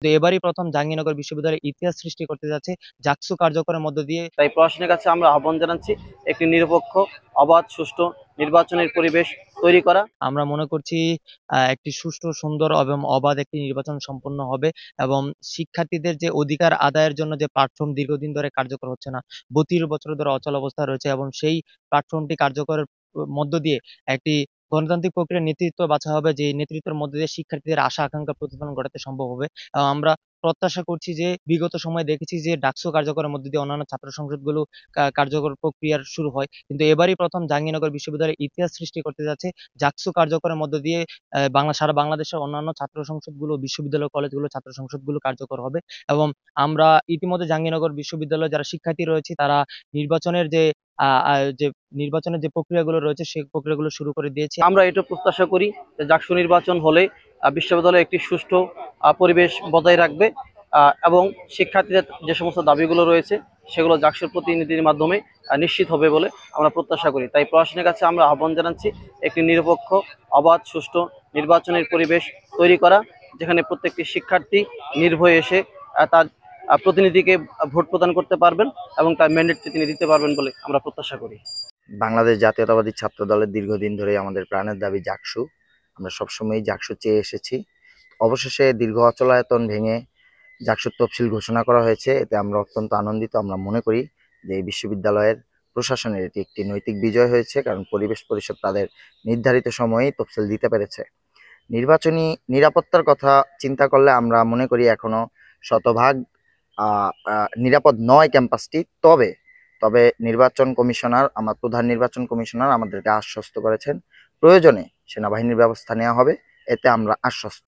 তো এবারই প্রথম জাহাঙ্গীরনগর বিশ্ববিদ্যালয়ে ইতিহাস সৃষ্টি করতে যাচ্ছে জাকসু কার্যকরের মধ্য দিয়ে। তাই প্রশাসনের কাছে আমরা আহ্বান জানাচ্ছি একটি নিরপেক্ষ, অবাধ, সুষ্ঠু নির্বাচনের পরিবেশ তৈরি করা। আমরা মনে করছি একটি সুষ্ঠু, সুন্দর এবং অবাধ একটি নির্বাচন সম্পন্ন হবে এবং শিক্ষার্থীদের যে অধিকার আদায়ের জন্য যে প্ল্যাটফর্ম দীর্ঘদিন ধরে কার্যকর হচ্ছে না, 32 বছর ধরে অচল অবস্থায় রয়েছে এবং সেই প্ল্যাটফর্মটি কার্যকরের মধ্য দিয়ে একটি গণতান্ত্রিক প্রক্রিয়ার নেতৃত্ব বাছা হবে, যে নেতৃত্বের মধ্যে দিয়ে শিক্ষার্থীদের আশা আকাঙ্ক্ষা প্রতিফলন ঘটাতে সম্ভব হবে। আমরা প্রত্যাশা করছি যে বিগত সময়ে দেখেছি যে ডাকসু কার্যকরের মধ্যে দিয়ে অন্যান্য ছাত্র সংসদগুলো কার্যকর প্রক্রিয়ার শুরু হয়, কিন্তু এবারই প্রথম জাহাঙ্গীরনগর বিশ্ববিদ্যালয়ে ইতিহাস সৃষ্টি করতে যাচ্ছে জাকসু কার্যকরের মধ্য দিয়ে। সারা বাংলাদেশের অন্যান্য ছাত্র সংসদগুলো, বিশ্ববিদ্যালয় কলেজগুলো, ছাত্র সংসদগুলো কার্যকর হবে এবং আমরা ইতিমধ্যে জাহাঙ্গীরনগর বিশ্ববিদ্যালয়ে যারা শিক্ষার্থী রয়েছে তারা নির্বাচনের যে যে নির্বাচনের যে প্রক্রিয়াগুলো রয়েছে সেই প্রক্রিয়াগুলো শুরু করে দিয়েছে। আমরা এটা প্রত্যাশা করি যে জাকসু নির্বাচন হলে বিশ্ববিদ্যালয়ে একটি সুষ্ঠু পরিবেশ বজায় রাখবে এবং শিক্ষার্থীদের যে সমস্ত দাবিগুলো রয়েছে সেগুলো জাকসুর প্রতিনিধির মাধ্যমে নিশ্চিত হবে বলে আমরা প্রত্যাশা করি। তাই প্রশাসনের কাছে আমরা আহ্বান জানাচ্ছি একটি নিরপেক্ষ, অবাধ, সুষ্ঠু নির্বাচনের পরিবেশ তৈরি করা, যেখানে প্রত্যেকটি শিক্ষার্থী নির্ভয়ে এসে তার প্রতিনিধিকে ভোট প্রদান করতে পারবেন এবং তার ম্যান্ডেটটি তিনি দিতে পারবেন বলে আমরা প্রত্যাশা করি। বাংলাদেশ জাতীয়তাবাদী ছাত্র দলের দীর্ঘদিন ধরে আমাদের প্রাণের দাবি জাকসু। আমরা সবসময় জাকসু চেয়ে এসেছি। অবশেষে দীর্ঘ অচলায়তন ভেঙে জাকসুর তফসিল ঘোষণা করা হয়েছে, এতে আমরা অত্যন্ত আনন্দিত। আমরা মনে করি যে এই বিশ্ববিদ্যালয়ের প্রশাসনের এটি একটি নৈতিক বিজয় হয়েছে, কারণ পরিবেশ পরিষদ তাদের নির্ধারিত সময়েই তফসিল দিতে পেরেছে। নির্বাচনী নিরাপত্তার কথা চিন্তা করলে আমরা মনে করি এখনো শতভাগ নিরাপদ নয় ক্যাম্পাসটি। তবে নির্বাচন কমিশনার, আমার প্রধান নির্বাচন কমিশনার আমাদেরকে আশ্বস্ত করেছেন প্রয়োজনে সেনাবাহিনীর ব্যবস্থা নেওয়া হবে, এতে আমরা আশ্বস্ত।